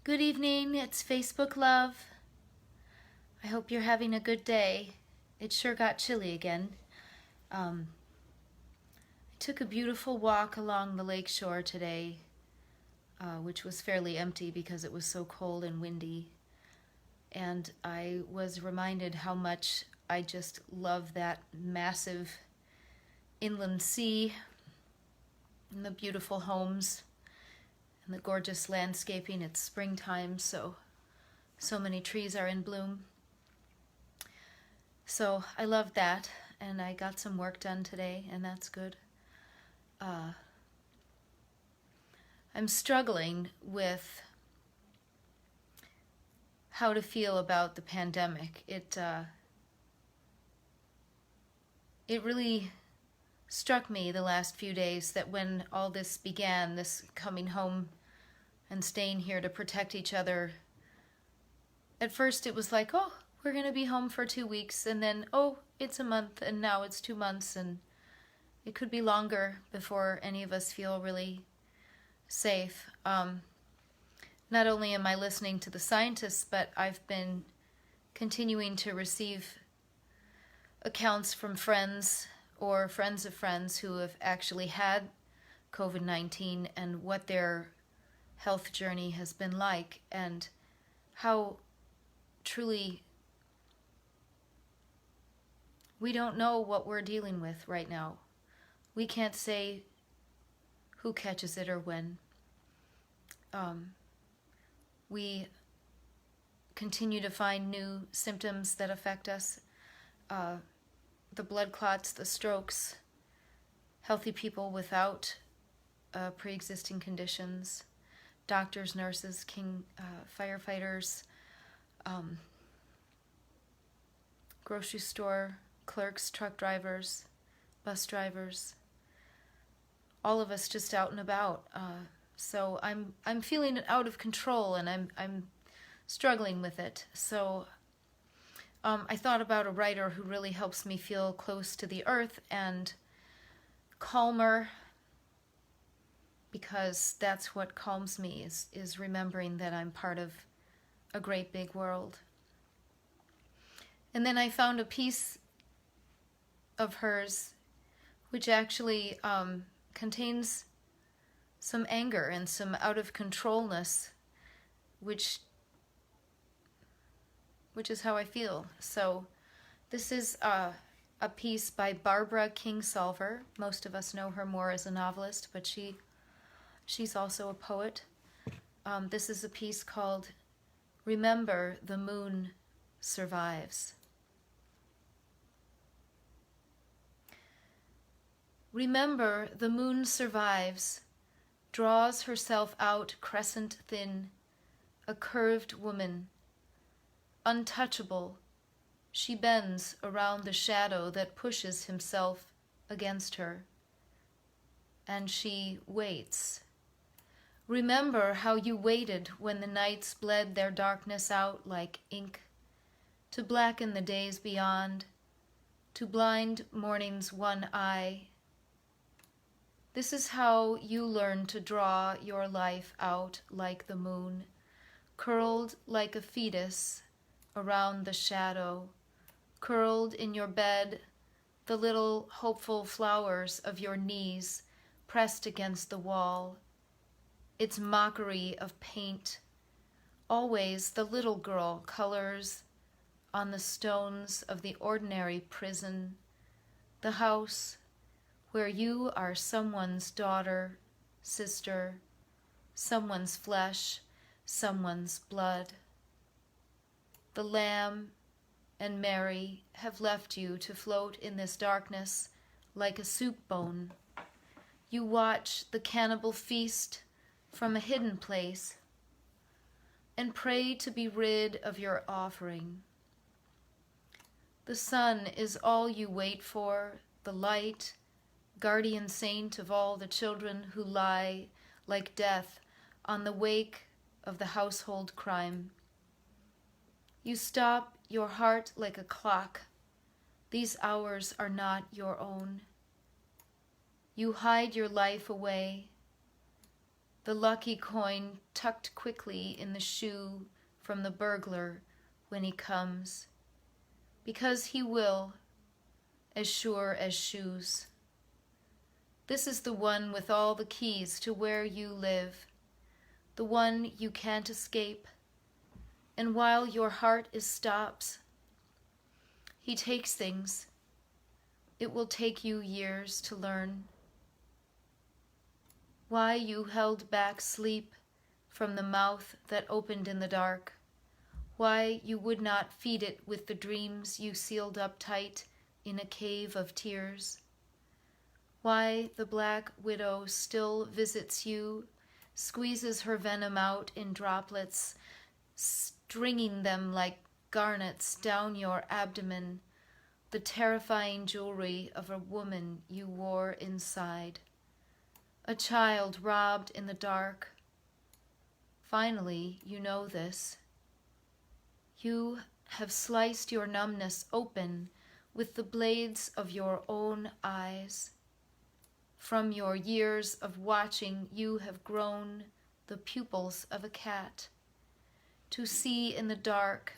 Good evening, it's Facebook Love. I hope you're having a good day. It sure got chilly again. I took a beautiful walk along the lakeshore today, which was fairly empty because it was so cold and windy. And I was reminded how much I just love that massive inland sea and the beautiful homes and the gorgeous landscaping. It's springtime, so many trees are in bloom. So I love that, and I got some work done today, and that's good. I'm struggling with how to feel about the pandemic. It really struck me the last few days that when all this began, this coming home and staying here to protect each other, at first it was like, oh, we're going to be home for 2 weeks, and then, oh, it's a month, and now it's 2 months, and it could be longer before any of us feel really safe. Not only am I listening to the scientists, but I've been continuing to receive accounts from friends or friends of friends who have actually had COVID-19 and what their health journey has been like, and how truly we don't know what we're dealing with right now. We can't say who catches it or when. We continue to find new symptoms that affect us. The blood clots, the strokes, healthy people without pre-existing conditions, doctors, nurses, firefighters, grocery store clerks, truck drivers, bus drivers, all of us just out and about. So I'm feeling out of control, and I'm struggling with it. So I thought about a writer who really helps me feel close to the earth and calmer, because that's what calms me, is remembering that I'm part of a great big world. And then I found a piece of hers which actually contains some anger and some out of controlness, which is how I feel. So this is a piece by Barbara Kingsolver. Most of us know her more as a novelist, but she's also a poet. This is a piece called "Remember the Moon Survives." Remember the moon survives, draws herself out crescent thin, a curved woman. Untouchable, she bends around the shadow that pushes himself against her. And she waits. Remember how you waited when the nights bled their darkness out like ink, to blacken the days beyond, to blind morning's one eye. This is how you learn to draw your life out like the moon, curled like a fetus around the shadow, curled in your bed, the little hopeful flowers of your knees pressed against the wall. Its mockery of paint, always the little girl colors on the stones of the ordinary prison, the house where you are someone's daughter, sister, someone's flesh, someone's blood. The Lamb and Mary have left you to float in this darkness like a soup bone. You watch the cannibal feast from a hidden place and pray to be rid of your offering. The sun is all you wait for, the light, guardian saint of all the children who lie like death on the wake of the household crime. You stop your heart like a clock. These hours are not your own. You hide your life away. the lucky coin tucked quickly in the shoe from the burglar when he comes, because he will, as sure as shoes. This is the one with all the keys to where you live, the one you can't escape, and while your heart is stops, he takes things. It will take you years to learn why you held back sleep from the mouth that opened in the dark, why you would not feed it with the dreams you sealed up tight in a cave of tears, why the black widow still visits you, squeezes her venom out in droplets, stringing them like garnets down your abdomen, the terrifying jewelry of a woman you wore inside. A child robbed in the dark. Finally, you know this. You have sliced your numbness open with the blades of your own eyes. From your years of watching, you have grown the pupils of a cat to see in the dark,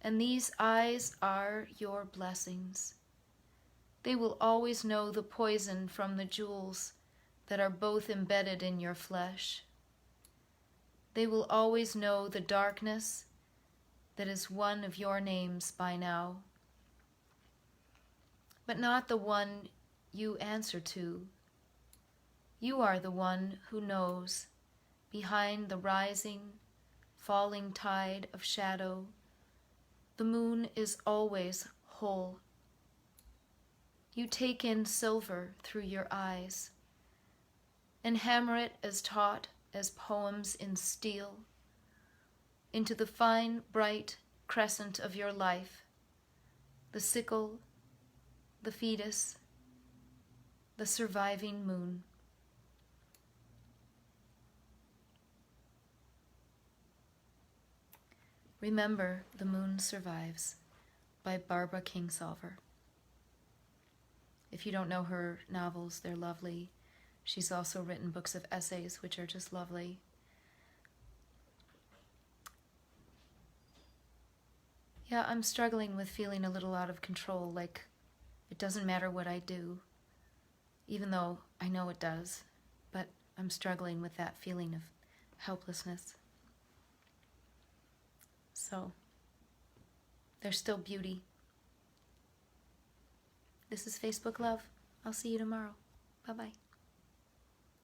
and these eyes are your blessings. They will always know the poison from the jewels that are both embedded in your flesh. They will always know the darkness that is one of your names by now, but not the one you answer to. You are the one who knows, behind the rising, falling tide of shadow, the moon is always whole. You take in silver through your eyes and hammer it as taut as poems in steel into the fine, bright crescent of your life, the sickle, the fetus, the surviving moon. Remember, the Moon Survives by Barbara Kingsolver. If you don't know her novels, they're lovely. She's also written books of essays, which are just lovely. Yeah, I'm struggling with feeling a little out of control, like it doesn't matter what I do, even though I know it does, but I'm struggling with that feeling of helplessness. So, there's still beauty. This is Facebook Love. I'll see you tomorrow. Bye-bye.